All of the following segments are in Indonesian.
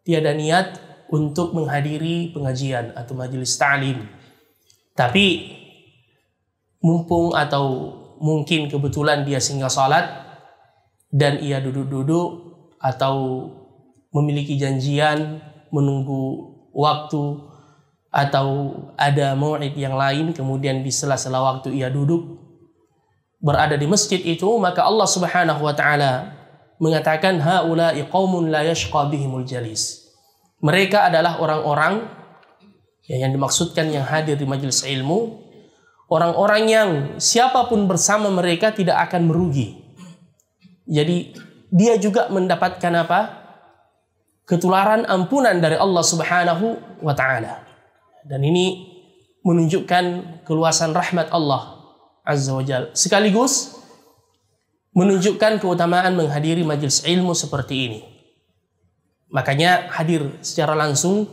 tiada niat untuk menghadiri pengajian atau majelis ta'lim. Tapi mumpung atau mungkin kebetulan dia singgah salat dan ia duduk-duduk atau memiliki janjian menunggu waktu atau ada mau'id yang lain, kemudian di sela-sela waktu ia duduk berada di masjid itu, maka Allah Subhanahu wa taala mengatakan haula'i qaumun la yashqa bihimul jalis. Mereka adalah orang-orang yang dimaksudkan yang hadir di majelis ilmu, orang-orang yang siapapun bersama mereka tidak akan merugi. Jadi dia juga mendapatkan apa? Ketularan ampunan dari Allah Subhanahu wa taala. Dan ini menunjukkan keluasan rahmat Allah Azza wa Jalla. Sekaligus menunjukkan keutamaan menghadiri majelis ilmu seperti ini. Makanya hadir secara langsung,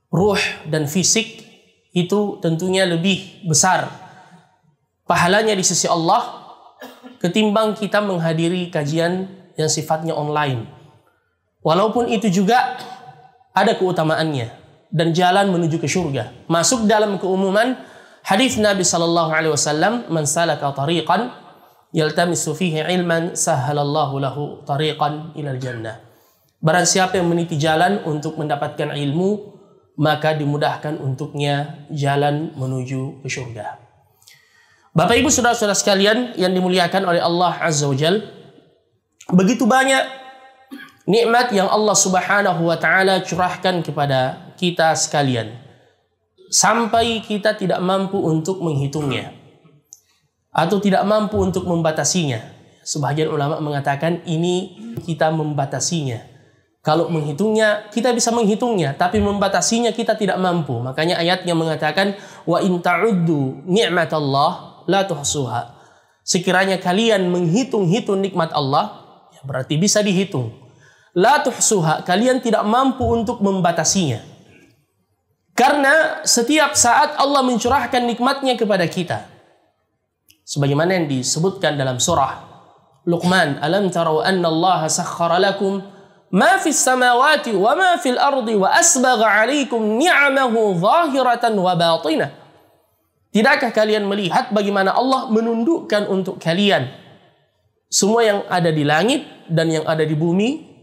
ruh dan fisik itu tentunya lebih besar pahalanya di sisi Allah ketimbang kita menghadiri kajian yang sifatnya online. Walaupun itu juga ada keutamaannya dan jalan menuju ke surga. Masuk dalam keumuman hadis Nabi sallallahu alaihi wasallam, "Man salaka tariqan yaltamisu fihi ilman sahhalallahu lahu tariqan ilal jannah." Barang siapa yang meniti jalan untuk mendapatkan ilmu, maka dimudahkan untuknya jalan menuju ke surga. Bapak Ibu saudara-saudara sekalian yang dimuliakan oleh Allah Azza wa Jalla, begitu banyak nikmat yang Allah Subhanahu wa taala curahkan kepada kita sekalian sampai kita tidak mampu untuk menghitungnya atau tidak mampu untuk membatasinya. Sebagian ulama mengatakan ini kita membatasinya. Kalau menghitungnya, kita bisa menghitungnya, tapi membatasinya kita tidak mampu. Makanya ayatnya mengatakan, wa in ta'uddu ni'matallah la tuhsuha. Sekiranya kalian menghitung-hitung nikmat Allah, ya berarti bisa dihitung. La tuhsuha, kalian tidak mampu untuk membatasinya. Karena setiap saat Allah mencurahkan nikmatnya kepada kita. Sebagaimana yang disebutkan dalam surah Luqman, alam tarau anna Allah sakhkhara lakum ma fis samawati wa ma fil ardi wa asbagha 'alaikum ni'amahu zahiratan wa batinah. Tidakkah kalian melihat bagaimana Allah menundukkan untuk kalian semua yang ada di langit dan yang ada di bumi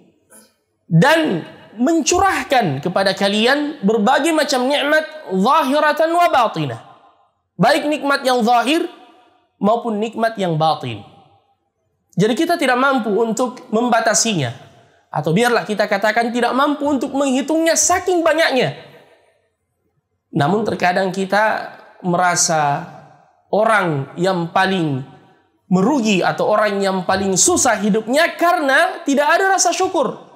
dan mencurahkan kepada kalian berbagai macam nikmat zahiratan wa batinah. Baik nikmat yang zahir maupun nikmat yang batin. Jadi kita tidak mampu untuk membatasinya. Atau biarlah kita katakan tidak mampu untuk menghitungnya saking banyaknya. Namun terkadang kita merasa orang yang paling merugi atau orang yang paling susah hidupnya karena tidak ada rasa syukur.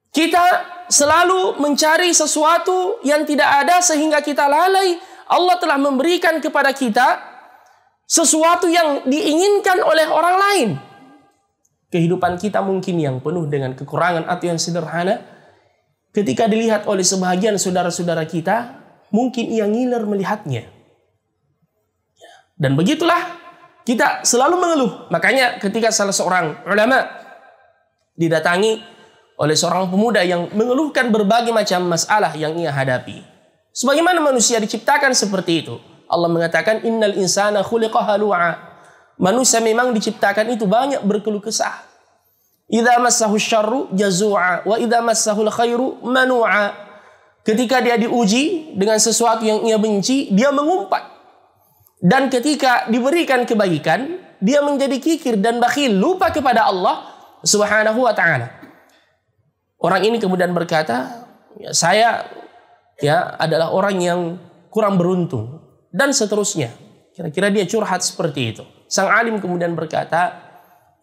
Kita selalu mencari sesuatu yang tidak ada sehingga kita lalai. Allah telah memberikan kepada kita sesuatu yang diinginkan oleh orang lain. Kehidupan kita mungkin yang penuh dengan kekurangan atau yang sederhana, ketika dilihat oleh sebahagian saudara-saudara kita, mungkin ia ngiler melihatnya. Dan begitulah kita selalu mengeluh. Makanya ketika salah seorang ulama didatangi oleh seorang pemuda yang mengeluhkan berbagai macam masalah yang ia hadapi. Sebagaimana manusia diciptakan seperti itu. Allah mengatakan, innal insana khuliqa halu'a. Manusia memang diciptakan itu banyak berkeluh kesah. Idza massahu syarru jazu'a wa idza massahul khairu manu'a. Ketika dia diuji dengan sesuatu yang ia benci, dia mengumpat. Dan ketika diberikan kebaikan, dia menjadi kikir dan bakhil, lupa kepada Allah Subhanahu wa taala. Orang ini kemudian berkata, ya, saya adalah orang yang kurang beruntung dan seterusnya. Kira-kira dia curhat seperti itu. Sang alim kemudian berkata,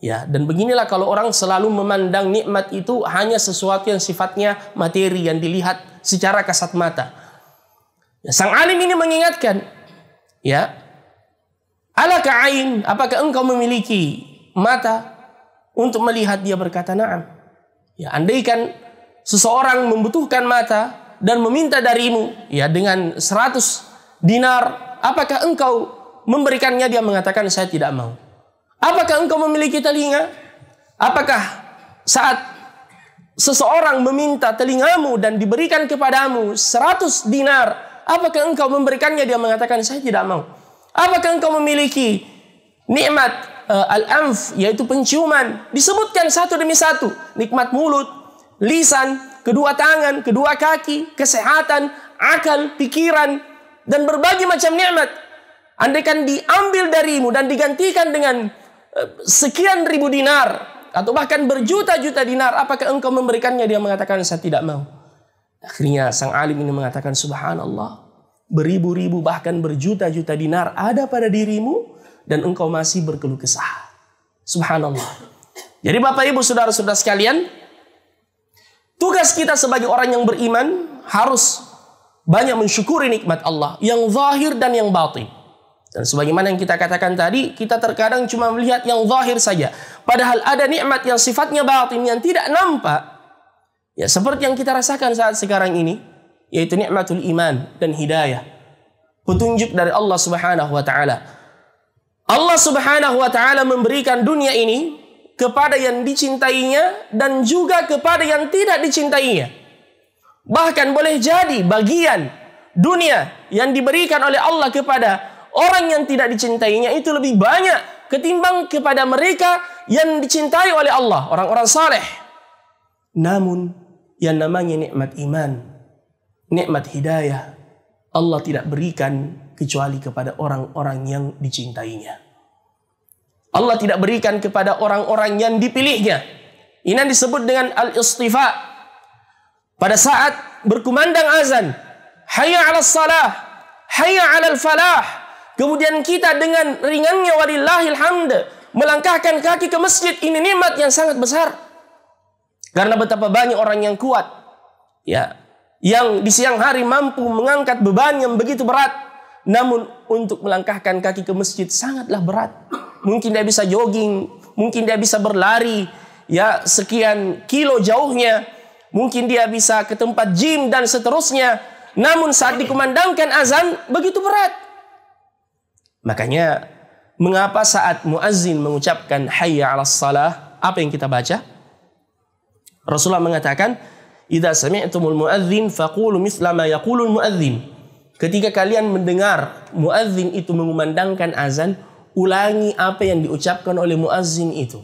ya, dan beginilah kalau orang selalu memandang nikmat itu hanya sesuatu yang sifatnya materi yang dilihat secara kasat mata. Ya, sang alim ini mengingatkan, ya, alaka ain, apakah engkau memiliki mata untuk melihat? Dia berkata, na'am. Ya, andaikan seseorang membutuhkan mata dan meminta darimu, ya, dengan 100 dinar, apakah engkau memberikannya? Dia mengatakan, saya tidak mau. Apakah engkau memiliki telinga? Apakah saat seseorang meminta telingamu dan diberikan kepadamu 100 dinar, apakah engkau memberikannya? Dia mengatakan, saya tidak mau. Apakah engkau memiliki nikmat al-anf, yaitu penciuman? Disebutkan satu demi satu. Nikmat mulut, lisan, kedua tangan, kedua kaki, kesehatan, akal, pikiran, dan berbagai macam nikmat. Andaikan diambil darimu dan digantikan dengan sekian ribu dinar, atau bahkan berjuta-juta dinar, apakah engkau memberikannya? Dia mengatakan, saya tidak mau. Akhirnya sang alim ini mengatakan, subhanallah, beribu-ribu bahkan berjuta-juta dinar ada pada dirimu dan engkau masih berkeluh kesah. Subhanallah. Jadi Bapak Ibu saudara-saudara sekalian, tugas kita sebagai orang yang beriman harus banyak mensyukuri nikmat Allah yang zahir dan yang batin. Dan sebagaimana yang kita katakan tadi, kita terkadang cuma melihat yang zahir saja. Padahal ada nikmat yang sifatnya batin, yang tidak nampak. Ya, seperti yang kita rasakan saat sekarang ini, yaitu nikmatul iman dan hidayah. Petunjuk dari Allah Subhanahu wa taala. Allah Subhanahu wa taala memberikan dunia ini kepada yang dicintainya dan juga kepada yang tidak dicintainya. Bahkan boleh jadi bagian dunia yang diberikan oleh Allah kepada orang yang tidak dicintainya itu lebih banyak ketimbang kepada mereka yang dicintai oleh Allah, orang-orang saleh. Namun yang namanya nikmat iman, nikmat hidayah, Allah tidak berikan kecuali kepada orang-orang yang dicintainya. Allah tidak berikan kepada orang-orang yang dipilihnya. Ini yang disebut dengan al-istifa. Pada saat berkumandang azan, hayya 'alas salah, hayya 'alal falah. Kemudian kita dengan ringannya walillahil hamd melangkahkan kaki ke masjid. Ini nikmat yang sangat besar. Karena betapa banyak orang yang kuat, ya, yang di siang hari mampu mengangkat beban yang begitu berat, namun untuk melangkahkan kaki ke masjid sangatlah berat. Mungkin dia bisa jogging, mungkin dia bisa berlari, ya, sekian kilo jauhnya, mungkin dia bisa ke tempat gym dan seterusnya. Namun saat dikumandangkan azan begitu berat. Makanya mengapa saat muazzin mengucapkan hayya 'alas salah, apa yang kita baca? Rasulullah mengatakan, "Idza sami'tumul muadzin faqulu mithla ma yaqulul muadzin." Ketika kalian mendengar muadzin itu mengumandangkan azan, ulangi apa yang diucapkan oleh muazzin itu.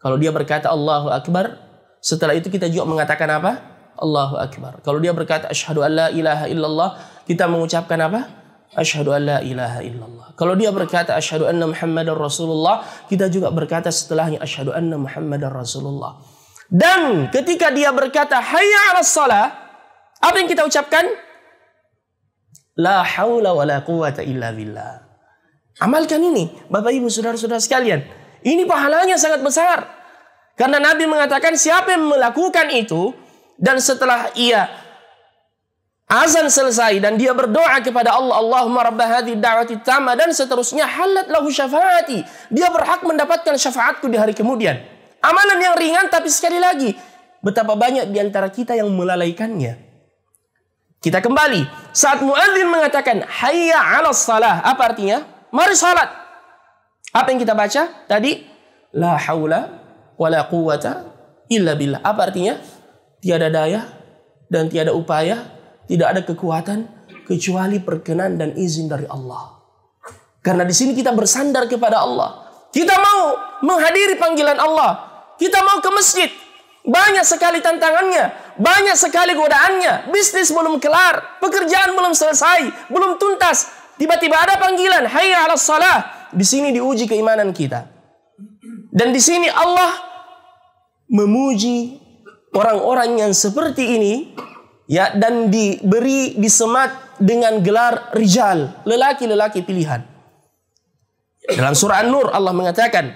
Kalau dia berkata Allahu Akbar, setelah itu kita juga mengatakan apa? Allahu Akbar. Kalau dia berkata asyhadu an la ilaha illallah, kita mengucapkan apa? Asyhadu an la ilaha illallah. Kalau dia berkata asyhadu anna Muhammadar Rasulullah, kita juga berkata setelahnya asyhadu anna Muhammadar Rasulullah. Dan ketika dia berkata hayya 'alas shalah, apa yang kita ucapkan? La haula wala quwata illa billah. Amalkan ini, Bapak Ibu saudara-saudara sekalian. Ini pahalanya sangat besar. Karena Nabi mengatakan siapa yang melakukan itu dan setelah ia azan selesai dan dia berdoa kepada Allah, Allahumma rabba hadhihi da'wati tamma, dan seterusnya, halat lahu syafaati. Dia berhak mendapatkan syafaatku di hari kemudian. Amalan yang ringan, tapi sekali lagi betapa banyak di antara kita yang melalaikannya. Kita kembali. Saat muadzin mengatakan hayya 'alas salah, apa artinya? Mari salat. Apa yang kita baca tadi? La haula wala quwata illa billah. Apa artinya? Tiada daya dan tiada upaya, tidak ada kekuatan kecuali perkenan dan izin dari Allah. Karena di sini kita bersandar kepada Allah. Kita mau menghadiri panggilan Allah. Kita mau ke masjid. Banyak sekali tantangannya, banyak sekali godaannya. Bisnis belum kelar, pekerjaan belum selesai, belum tuntas. Tiba-tiba ada panggilan, hayya 'alas shalah. Di sini diuji keimanan kita. Dan di sini Allah memuji orang-orang yang seperti ini, ya, dan disemat dengan gelar rijal, lelaki-lelaki pilihan. Dalam surah An-Nur Allah mengatakan,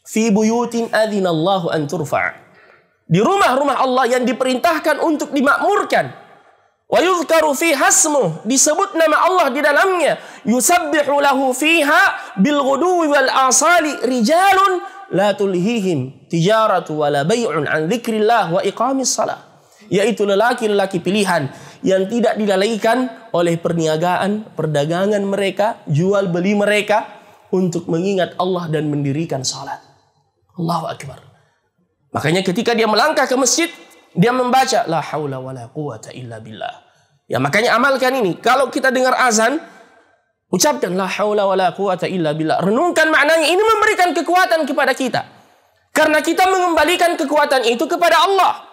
fi buyutin adzinallahu an turfa'. Di rumah-rumah Allah yang diperintahkan untuk dimakmurkan. Wa yuzkaru fiha ismuh, disebut nama Allah di dalamnya. Yusabbihu lahu fiha bil ghuduwi wal asali rijalun la tulhihim tijaratu wala bai'un an dzikrillah wa iqamis shalah. Yaitu lelaki-lelaki pilihan yang tidak dilalaikan oleh perniagaan, perdagangan mereka, jual beli mereka untuk mengingat Allah dan mendirikan salat. Allahu Akbar. Makanya ketika dia melangkah ke masjid, Dia membaca la haula wala quwata illa billah. Ya, makanya amalkan ini. Kalau kita dengar azan, ucapkan la haula wala quwata illa billah. Renungkan maknanya. Ini memberikan kekuatan kepada kita. Karena kita mengembalikan kekuatan itu kepada Allah.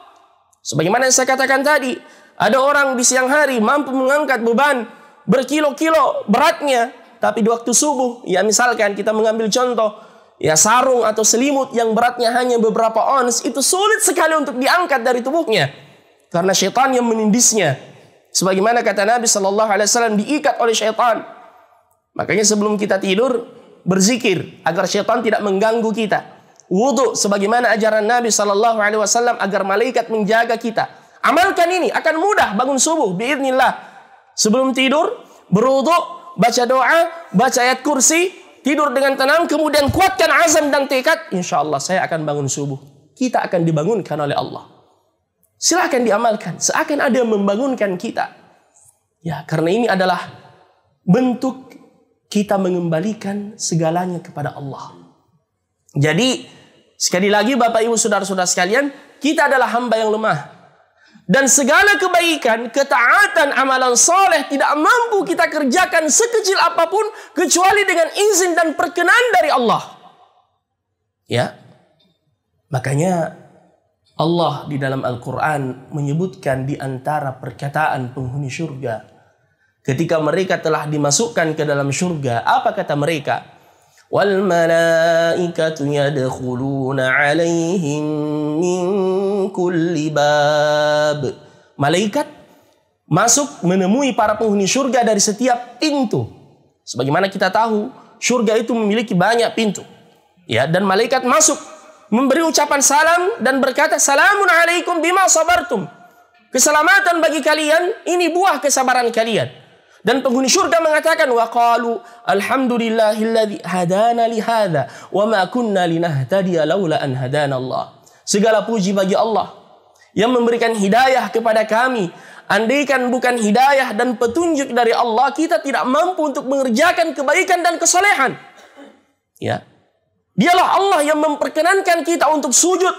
Sebagaimana yang saya katakan tadi, ada orang di siang hari mampu mengangkat beban berkilo-kilo beratnya, tapi di waktu subuh, ya misalkan kita mengambil contoh, ya sarung atau selimut yang beratnya hanya beberapa ons, itu sulit sekali untuk diangkat dari tubuhnya. Karena syaitan yang menindisnya. Sebagaimana kata Nabi SAW, diikat oleh syaitan. Makanya sebelum kita tidur, berzikir agar syaitan tidak mengganggu kita. Wudu sebagaimana ajaran Nabi SAW agar malaikat menjaga kita. Amalkan ini, akan mudah bangun subuh biiznillah. Sebelum tidur, berwudu, baca doa, baca ayat kursi, tidur dengan tenang, kemudian kuatkan azam dan tekad, insya Allah saya akan bangun subuh. Kita akan dibangunkan oleh Allah. Silakan diamalkan, seakan ada yang membangunkan kita. Ya, karena ini adalah bentuk kita mengembalikan segalanya kepada Allah. Jadi, sekali lagi Bapak Ibu Saudara-saudara sekalian, kita adalah hamba yang lemah. Dan segala kebaikan, ketaatan, amalan soleh tidak mampu kita kerjakan sekecil apapun kecuali dengan izin dan perkenan dari Allah. Ya, makanya Allah di dalam Al-Quran menyebutkan di antara perkataan penghuni syurga, ketika mereka telah dimasukkan ke dalam syurga, apa kata mereka? Wal malaikatu yadkhuluna alaihim min kulli bab. Malaikat masuk menemui para penghuni syurga dari setiap pintu. Sebagaimana kita tahu, syurga itu memiliki banyak pintu. Ya, dan malaikat masuk memberi ucapan salam dan berkata, "Salamun alaikum bima sabartum." Keselamatan bagi kalian, ini buah kesabaran kalian. Dan penghuni syurga mengatakan, wa qalu alhamdulillahilladzi hadana li hadza wa ma kunna linahtadiya laula an hadana Allah. Segala puji bagi Allah yang memberikan hidayah kepada kami. Andaikan bukan hidayah dan petunjuk dari Allah, kita tidak mampu untuk mengerjakan kebaikan dan kesalehan. Ya. Dialah Allah yang memperkenankan kita untuk sujud,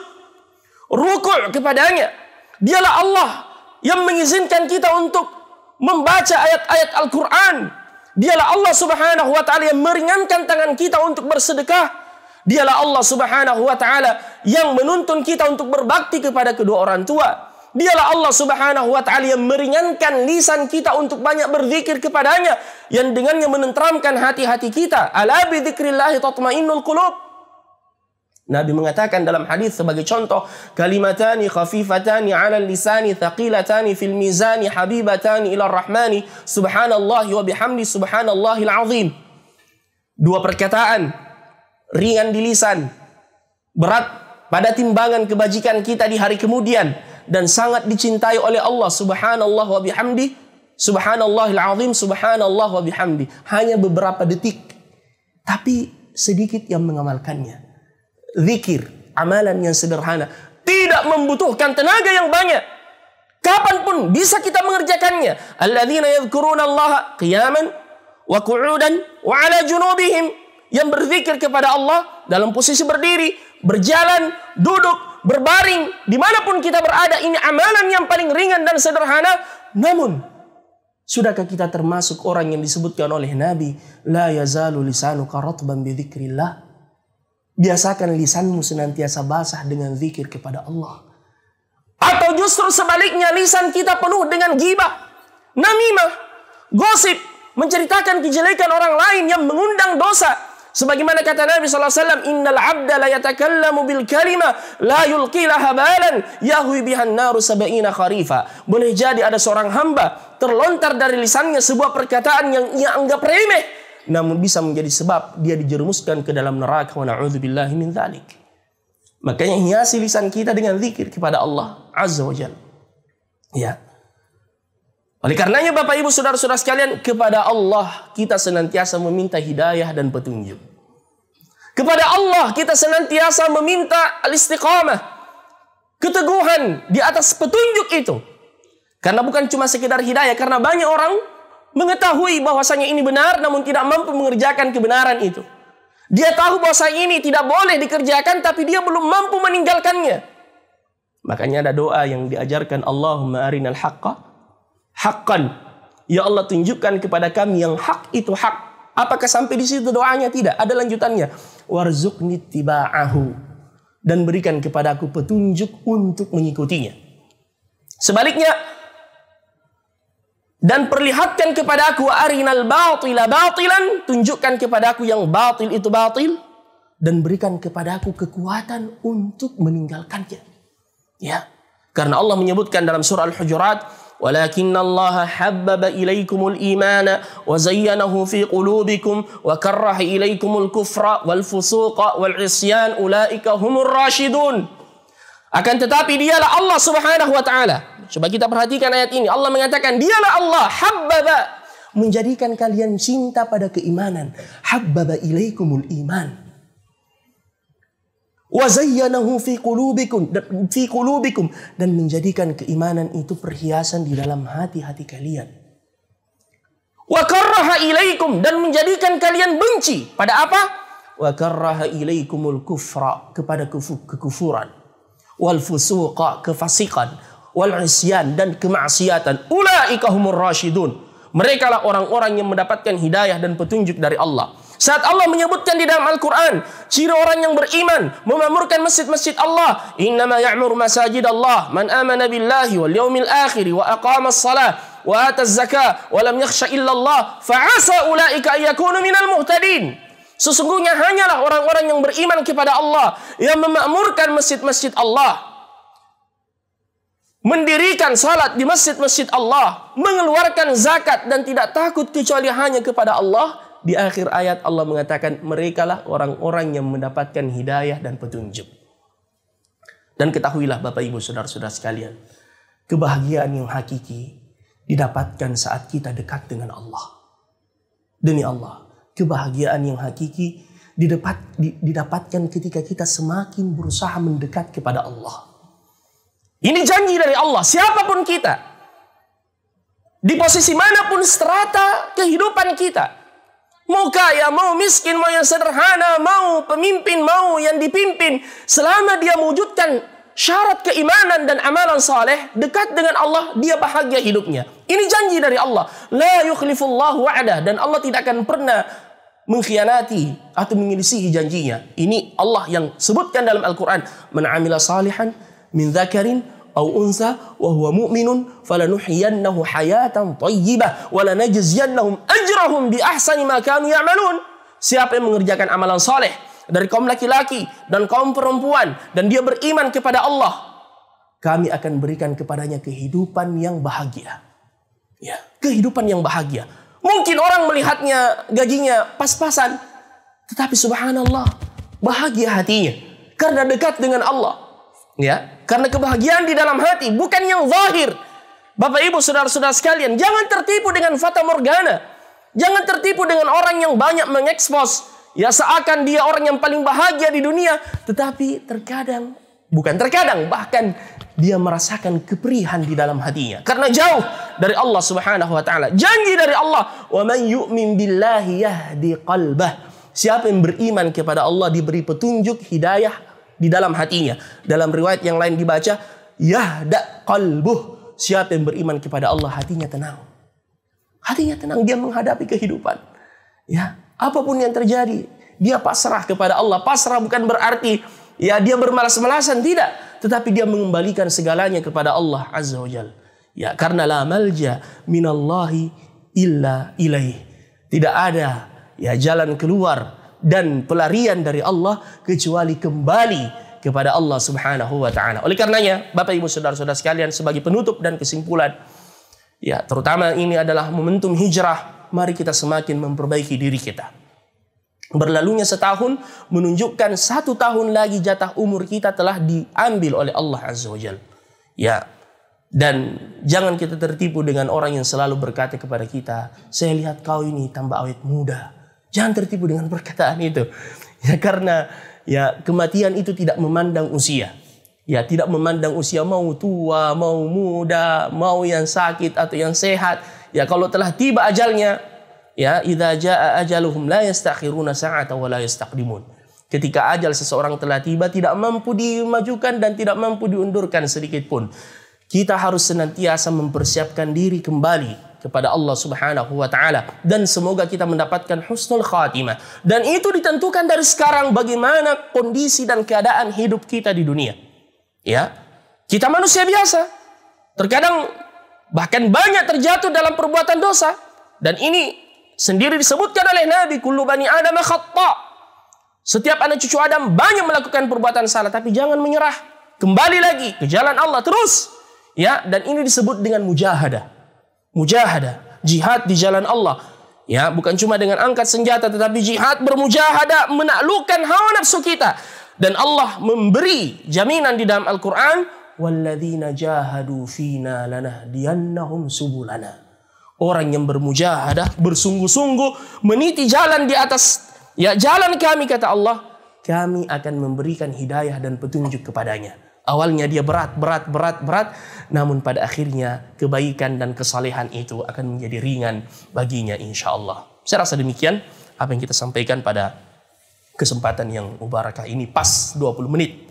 rukuk kepadanya. Dialah Allah yang mengizinkan kita untuk membaca ayat-ayat Al-Quran. Dialah Allah Subhanahu wa ta'ala yang meringankan tangan kita untuk bersedekah. Dialah Allah Subhanahu wa ta'ala yang menuntun kita untuk berbakti kepada kedua orang tua. Dialah Allah Subhanahu wa ta'ala yang meringankan lisan kita untuk banyak berzikir kepadanya, yang dengannya menenteramkan hati-hati kita. Ala bi dzikrillahi tatmainnul qulub. Nabi mengatakan dalam hadis sebagai contoh, kalimatani khafifatani 'ala lisani thaqilatani fil mizani habibatani ila rahmani subhanallahi wa bihamdi subhanallahil azim. Dua perkataan ringan di lisan, berat pada timbangan kebajikan kita di hari kemudian, dan sangat dicintai oleh Allah subhanallah wa bihamdi subhanallahil azim subhanallah wa bihamdi. Hanya beberapa detik, tapi sedikit yang mengamalkannya. Zikir, amalan yang sederhana, tidak membutuhkan tenaga yang banyak. Kapanpun bisa kita mengerjakannya. Alladzina yadhkuruna Allaha qiyaman wa qu'udan wa 'ala junubihim. Yang berzikir kepada Allah dalam posisi berdiri, berjalan, duduk, berbaring, dimanapun kita berada. Ini amalan yang paling ringan dan sederhana. Namun, sudahkah kita termasuk orang yang disebutkan oleh Nabi, la yazalu lisanuka ratban bi dzikrillah? Biasakan lisanmu senantiasa basah dengan zikir kepada Allah. Atau justru sebaliknya, lisan kita penuh dengan ghibah, namimah, gosip, menceritakan kejelekan orang lain yang mengundang dosa. Sebagaimana kata Nabi SAW, innal abda la yatakallamu bil kalimah la yulqi laha balan yahwi bihan naru sab'ina kharifa. Boleh jadi ada seorang hamba terlontar dari lisannya sebuah perkataan yang ia anggap remeh, namun bisa menjadi sebab dia dijerumuskan ke dalam neraka, wa na'udzubillahi min dzalik. Makanya hiasi lisan kita dengan zikir kepada Allah Azza wa Jalla. Ya. Oleh karenanya Bapak Ibu Saudara-saudara sekalian, kepada Allah kita senantiasa meminta hidayah dan petunjuk. Kepada Allah kita senantiasa meminta al-istiqamah, keteguhan di atas petunjuk itu. Karena bukan cuma sekedar hidayah, karena banyak orang mengetahui bahwasanya ini benar namun tidak mampu mengerjakan kebenaran itu. Dia tahu bahwasanya ini tidak boleh dikerjakan tapi dia belum mampu meninggalkannya. Makanya ada doa yang diajarkan, Allahumma arinal haqqa haqqan. Ya Allah, tunjukkan kepada kami yang hak itu hak. Apakah sampai di situ doanya? Tidak, ada lanjutannya. Warzuqni tiba'ahu, dan berikan kepadaku petunjuk untuk mengikutinya. Sebaliknya, dan perlihatkan kepada aku arinal batila batilan, tunjukkan kepada aku yang batil itu batil, dan berikan kepada aku kekuatan untuk meninggalkannya. Ya, karena Allah menyebutkan dalam surah Al-Hujurat, walakinna Allah habbaba ilaikumul imana wa zayyanahu fi qulubikum wa karraha ilaikumul kufra wal fusuqa wal isyan ulaika humur rasyidun. Akan tetapi dialah Allah Subhanahu wa taala. Coba kita perhatikan ayat ini. Allah mengatakan dialah Allah habbaba, menjadikan kalian cinta pada keimanan. Habbaba ilaikumul iman. Wa zayyanahu fi qulubikum, dan menjadikan keimanan itu perhiasan di dalam hati-hati kalian. Wa karraha ilaikum, dan menjadikan kalian benci pada apa? Wa karraha ilaikumul kufra, kepada kekufuran. Wal fusuqa, kefasikan. Wal isyan, dan kemaksiatan. Ulaika humur rasyidun. Mereka lah orang-orang yang mendapatkan hidayah dan petunjuk dari Allah. Saat Allah menyebutkan di dalam Al-Quran ciri orang yang beriman memakmurkan masjid-masjid Allah, innama ya'muru masajid Allah man amana billahi wal yawmil akhir wa aqama as-salah wa ata az-zakah wa lam yakhsha illa Allah fa'asa ulaika ayyakunu minal muhtadin. Sesungguhnya hanyalah orang-orang yang beriman kepada Allah yang memakmurkan masjid-masjid Allah, mendirikan salat di masjid-masjid Allah, mengeluarkan zakat dan tidak takut kecuali hanya kepada Allah. Di akhir ayat Allah mengatakan merekalah orang-orang yang mendapatkan hidayah dan petunjuk. Dan ketahuilah Bapak Ibu Saudara-saudara sekalian, kebahagiaan yang hakiki didapatkan saat kita dekat dengan Allah. Demi Allah, kebahagiaan yang hakiki didapatkan ketika kita semakin berusaha mendekat kepada Allah. Ini janji dari Allah, siapapun kita, di posisi manapun strata kehidupan kita, mau kaya, mau miskin, mau yang sederhana, mau pemimpin, mau yang dipimpin, selama dia mewujudkan syarat keimanan dan amalan saleh, dekat dengan Allah, dia bahagia hidupnya. Ini janji dari Allah. La yukhlifullahu wa'dah, dan Allah tidak akan pernah mengkhianati atau menyelisihi janjinya. Ini Allah yang sebutkan dalam Al-Quran. Man amila salihan min dzakarin aw unsa wa huwa mu'minun falanuhyiyannahu hayatan thayyibah wa lanajziyannahum ajrahum bi ahsani ma kanu ya'malun. Siapa yang mengerjakan amalan saleh dari kaum laki-laki dan kaum perempuan dan dia beriman kepada Allah, kami akan berikan kepadanya kehidupan yang bahagia. Ya, kehidupan yang bahagia. Mungkin orang melihatnya gajinya pas-pasan, tetapi subhanallah, bahagia hatinya karena dekat dengan Allah. Ya, karena kebahagiaan di dalam hati, bukan yang zahir. Bapak Ibu Saudara-saudara sekalian, jangan tertipu dengan fata morgana. Jangan tertipu dengan orang yang banyak mengekspos, ya seakan dia orang yang paling bahagia di dunia, tetapi terkadang, bukan terkadang, bahkan dia merasakan keperihan di dalam hatinya karena jauh dari Allah Subhanahu wa taala. Janji dari Allah, "Wa man yu'min billahi yahdi qalbah." Siapa yang beriman kepada Allah diberi petunjuk hidayah di dalam hatinya. Dalam riwayat yang lain dibaca, yahda qalbuh. Siapa yang beriman kepada Allah, hatinya tenang. Hatinya tenang, dia menghadapi kehidupan. Ya, apapun yang terjadi, dia pasrah kepada Allah. Pasrah bukan berarti ya dia bermalas-malasan, tidak, tetapi dia mengembalikan segalanya kepada Allah Azza wa Jalla. Ya, karena la malja minallahi illa ilaih. Tidak ada ya jalan keluar dan pelarian dari Allah kecuali kembali kepada Allah Subhanahu wa taala. Oleh karenanya, Bapak Ibu Saudara-saudara sekalian, sebagai penutup dan kesimpulan, ya terutama ini adalah momentum hijrah, mari kita semakin memperbaiki diri kita. Berlalunya setahun menunjukkan 1 tahun lagi jatah umur kita telah diambil oleh Allah Azza wa Jalla. Ya, dan jangan kita tertipu dengan orang yang selalu berkata kepada kita, saya lihat kau ini tambah awet muda. Jangan tertipu dengan perkataan itu. Ya, karena ya kematian itu tidak memandang usia. Ya, tidak memandang usia, mau tua, mau muda, mau yang sakit atau yang sehat. Ya, kalau telah tiba ajalnya, ya, idza jaa ajaluhum la yastakhiruna sa'atan wa la yastaqdimun. Ketika ajal seseorang telah tiba, tidak mampu dimajukan dan tidak mampu diundurkan sedikit pun. Kita harus senantiasa mempersiapkan diri kembali kepada Allah Subhanahu wa taala, dan semoga kita mendapatkan husnul khatimah. Dan itu ditentukan dari sekarang bagaimana kondisi dan keadaan hidup kita di dunia. Ya. Kita manusia biasa. Terkadang bahkan banyak terjatuh dalam perbuatan dosa, dan ini sendiri disebutkan oleh Nabi, kullu bani Adam khata'. Setiap anak cucu Adam banyak melakukan perbuatan salah, tapi jangan menyerah. Kembali lagi ke jalan Allah terus. Ya, dan ini disebut dengan mujahadah. Mujahadah, jihad di jalan Allah. Ya, bukan cuma dengan angkat senjata, tetapi jihad bermujahadah, menaklukkan hawa nafsu kita. Dan Allah memberi jaminan di dalam Al-Quran, walladzina jahadu fina lanahdiyannahum subulana. Orang yang bermujahadah, bersungguh-sungguh meniti jalan di atas jalan kami, kata Allah, kami akan memberikan hidayah dan petunjuk kepadanya. Awalnya dia berat, namun pada akhirnya kebaikan dan kesalehan itu akan menjadi ringan baginya insya Allah. Saya rasa demikian apa yang kita sampaikan pada kesempatan yang mubarakah ini, pas 20 menit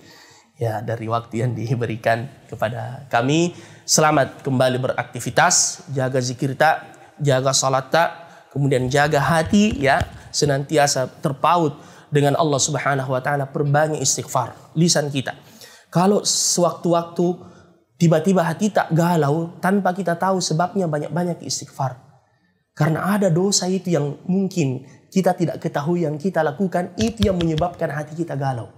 ya dari waktu yang diberikan kepada kami. Selamat kembali beraktivitas, jaga zikir tak, jaga salat tak, kemudian jaga hati ya, senantiasa terpaut dengan Allah Subhanahu wa taala, perbanyak istighfar lisan kita. Kalau sewaktu-waktu tiba-tiba hati tak galau tanpa kita tahu sebabnya, banyak-banyak istighfar. Karena ada dosa itu yang mungkin kita tidak ketahui yang kita lakukan, itu yang menyebabkan hati kita galau.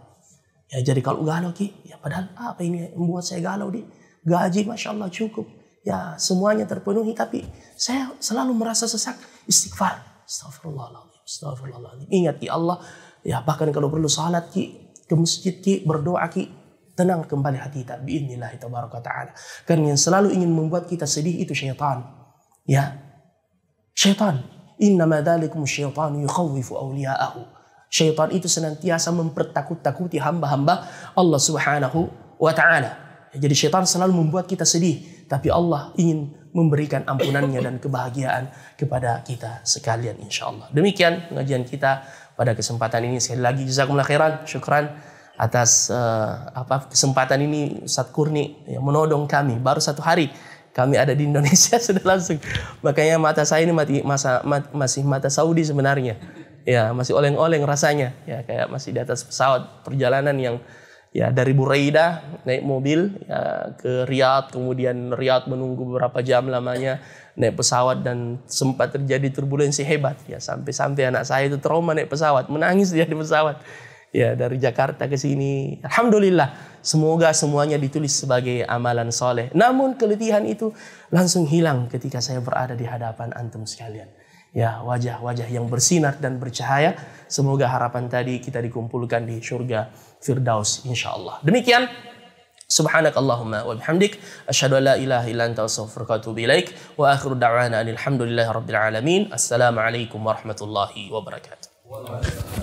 Ya, jadi kalau galau ya padahal apa ini yang membuat saya galau gaji Masya Allah cukup. Ya semuanya terpenuhi, tapi saya selalu merasa sesak. Istighfar. Astagfirullahaladzim. Ingat Allah. Ya bahkan kalau perlu salat ke masjid berdoa tenang kembali hati kita biidznillah tabaraka taala. Karena yang selalu ingin membuat kita sedih itu syaitan. Ya. Syaitan. Innama dzalikum syaitanu yukhawwifu awliya'ahu. Syaitan itu senantiasa mempertakut-takuti hamba-hamba Allah Subhanahu wa taala. Jadi syaitan selalu membuat kita sedih, tapi Allah ingin memberikan ampunannya dan kebahagiaan kepada kita sekalian insyaallah. Demikian pengajian kita pada kesempatan ini. Sekali lagi jazakumullah khairan, syukran atas kesempatan ini Ustaz Kurni yang menodong kami. Baru 1 hari kami ada di Indonesia sudah langsung. Makanya mata saya ini masih mata Saudi sebenarnya. Ya, masih oleng-oleng rasanya. Ya, kayak masih di atas pesawat perjalanan yang ya dari Buraidah naik mobil ya, ke Riyadh, kemudian Riyadh menunggu beberapa jam lamanya naik pesawat dan sempat terjadi turbulensi hebat. Ya, sampai anak saya itu trauma naik pesawat, menangis dia di pesawat. Ya, dari Jakarta ke sini. Alhamdulillah, semoga semuanya ditulis sebagai amalan soleh. Namun keletihan itu langsung hilang ketika saya berada di hadapan antum sekalian. Ya, wajah-wajah yang bersinar dan bercahaya. Semoga harapan tadi kita dikumpulkan di surga Firdaus insyaallah. Demikian. Subhanakallahumma wa bihamdik asyhadu an la ilaha illa anta astaghfiruka wa atubu ilaik wa akhiru da'wana alhamdulillahi rabbil alamin. Assalamualaikum warahmatullahi wabarakatuh.